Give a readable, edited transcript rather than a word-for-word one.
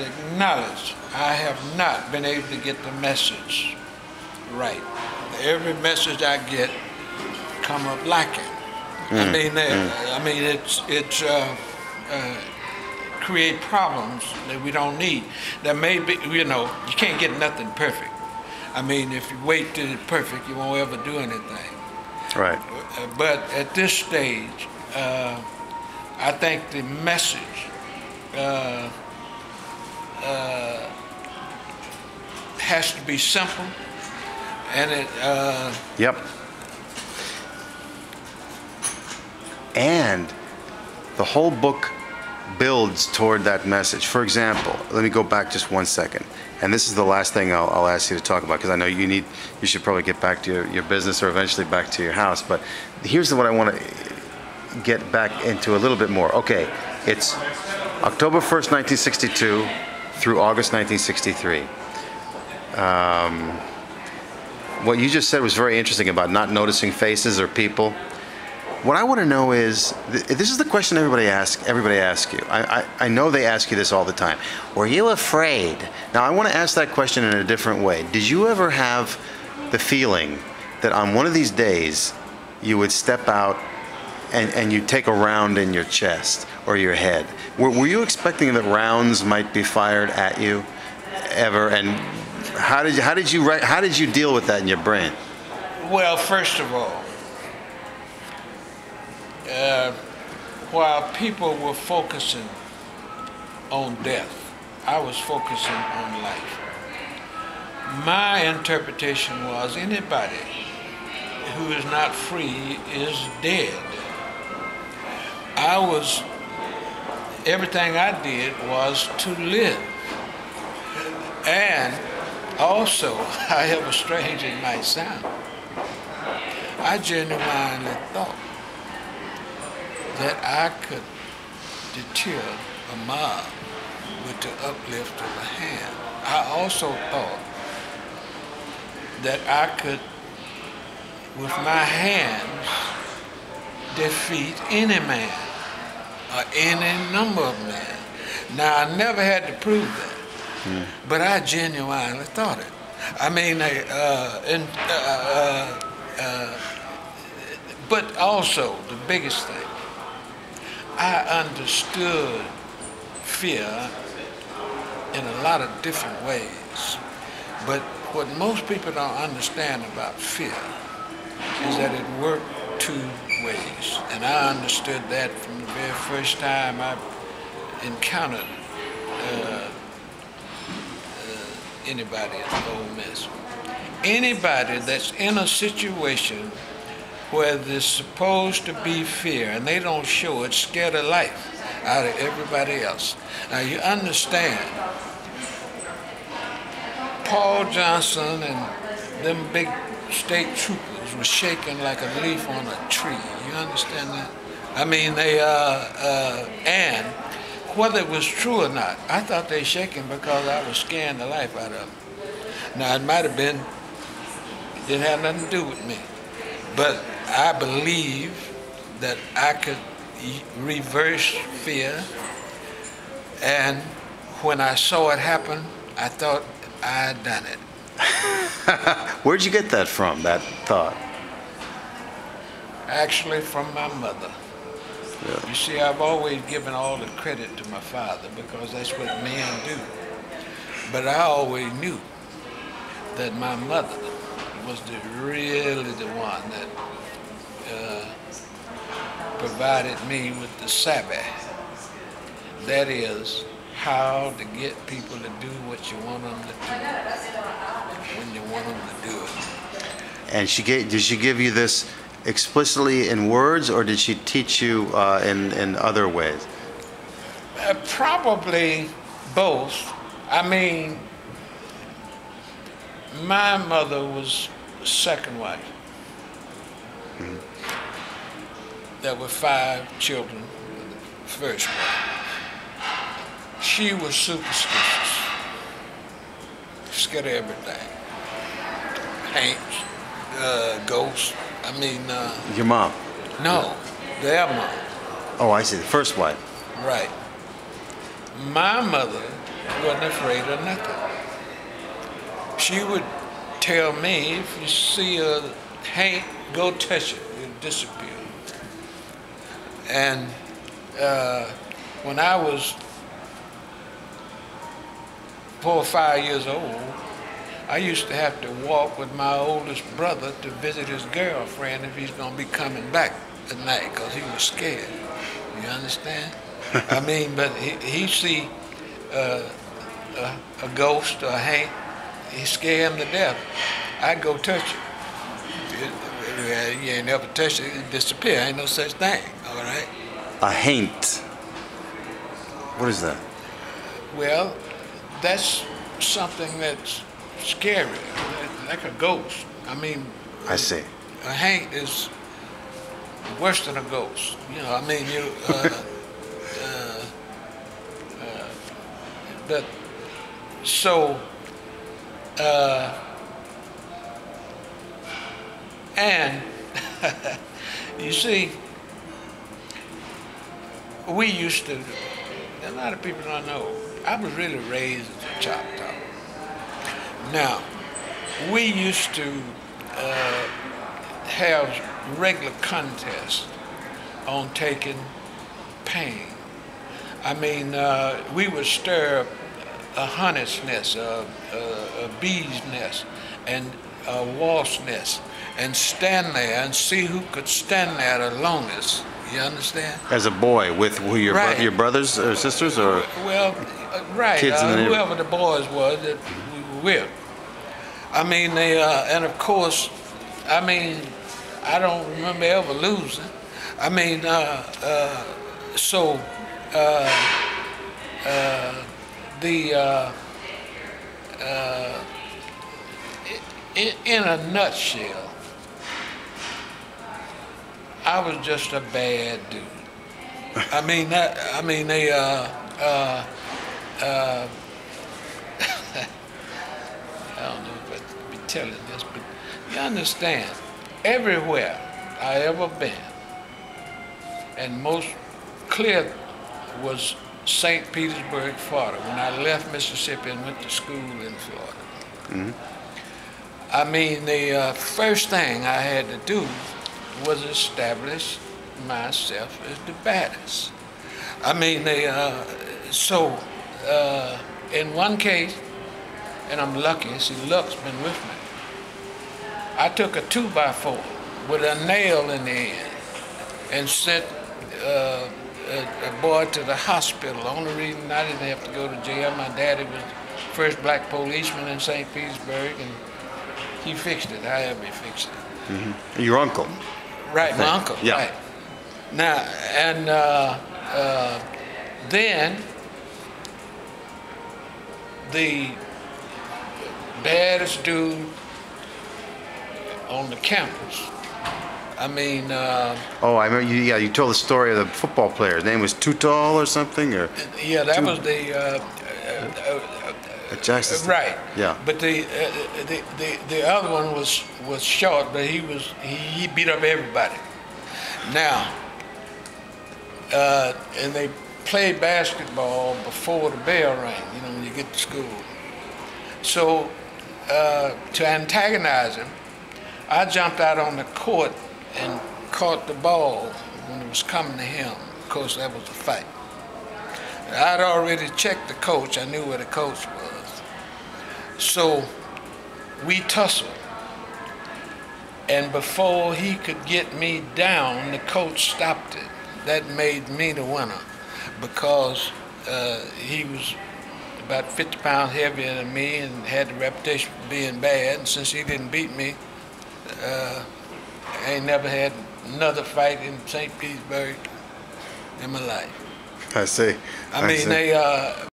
acknowledge I have not been able to get the message right. Every message I get come up lacking. It's create problems that we don't need. That may be, you can't get nothing perfect. I mean, if you wait till it's perfect, you won't ever do anything. Right. But at this stage, I think the message has to be simple, and it. Yep. And the whole book builds toward that message. For example, let me go back just 1 second. And this is the last thing I'll ask you to talk about, because I know you should probably get back to your business or eventually back to your house. But here's what I want to get back into a little bit more. Okay, it's October 1st, 1962 through August 1963. What you just said was very interesting about not noticing faces or people. What I want to know is, this is the question everybody asks you. I know they ask you this all the time. Were you afraid? Now, I want to ask that question in a different way. Did you ever have the feeling that on one of these days you would step out and you'd take a round in your chest or your head? Were you expecting that rounds might be fired at you ever? And how did you deal with that in your brain? Well, first of all, while people were focusing on death, I was focusing on life. My interpretation was anybody who is not free is dead. Everything I did was to live. And also, however strange it might sound, I genuinely thought that I could deter a mob with the uplift of a hand. I also thought that I could, with my hands, defeat any man or any number of men. Now, I never had to prove that, but I genuinely thought it. I mean, but also the biggest thing, I understood fear in a lot of different ways. But what most people don't understand about fear is that it worked two ways. And I understood that from the very first time I encountered anybody at Ole Miss. Anybody that's in a situation where there's supposed to be fear and they don't show it, scared of life out of everybody else. Now you understand, Paul Johnson and them big state troopers were shaking like a leaf on a tree. You understand that? I mean, and whether it was true or not, I thought they shaking because I was scaring the life out of them. Now it might have been, it didn't have nothing to do with me. But I believe that I could reverse fear, and when I saw it happen, I thought I had done it. Where'd you get that from, that thought? Actually, from my mother. Yeah. You see, I've always given all the credit to my father because that's what men do. But I always knew that my mother was really the one that provided me with the savvy. That is, how to get people to do what you want them to do when you want them to do it. And did she give you this explicitly in words, or did she teach you in other ways? Probably both. I mean, my mother was the second wife. Mm-hmm. There were 5 children, the first wife. She was superstitious, scared of everything. Paints, ghosts. I mean. Your mom? No, their mom. Oh, I see. The first wife. Right. My mother wasn't afraid of nothing. She would tell me, if you see a haint, go touch it, it'll disappear. And when I was 4 or 5 years old, I used to have to walk with my oldest brother to visit his girlfriend if he's going to be coming back at night, because he was scared. You understand? I mean, but he see a ghost or a haint, he scare him to death. I'd go touch it. You ain't never touched it, it disappear. Ain't no such thing, all right? A haint. What is that? Well, that's something that's scary, like a ghost. I mean, I see. a haint is worse than a ghost. You know, I mean, but so, and you see, we used to, a lot of people don't know, I was really raised as a Choctaw. Now, we used to have regular contests on taking pain. I mean, we would stir a hornet's nest, a bee's nest, and a wasp nest, and stand there and see who could stand there the longest. You understand? As a boy, with who, your Right. Your brothers or sisters, or Well, right, Kids in the neighborhood. whoever the boys was that we were with. I mean, they, and of course, I mean, I don't remember ever losing. I mean, so in a nutshell, I was just a bad dude. I mean, they, I don't know if I should be telling this, but you understand, everywhere I ever been, and most clear was St. Petersburg, Florida, when I left Mississippi and went to school in Florida. Mhm. I mean, the first thing I had to do was establish myself as the baddest. I mean, in one case, and I'm lucky, see, luck's been with me, I took a 2x4 with a nail in the end and sent a boy to the hospital. The only reason I didn't have to go to jail, my daddy was the first black policeman in St. Petersburg, and he fixed it, however he fixed it. Mm-hmm. Your uncle? Right, my uncle, Yeah. right. Now, and then the baddest dude on the campus, I mean, Oh, I remember. You, yeah, you told the story of the football player. His name was Too Tall or something, or yeah, that was the, Jackson. right. Yeah. But the other one was short, but he beat up everybody. Now, and they played basketball before the bell rang, you know, when you get to school. So to antagonize him, I jumped out on the court and caught the ball when it was coming to him. Of course, that was a fight. I'd already checked the coach. I knew where the coach was. So we tussled. And before he could get me down, the coach stopped it. That made me the winner because he was about 50 pounds heavier than me and had the reputation for being bad. And since he didn't beat me, I ain't never had another fight in St. Petersburg in my life. I see. I mean, see.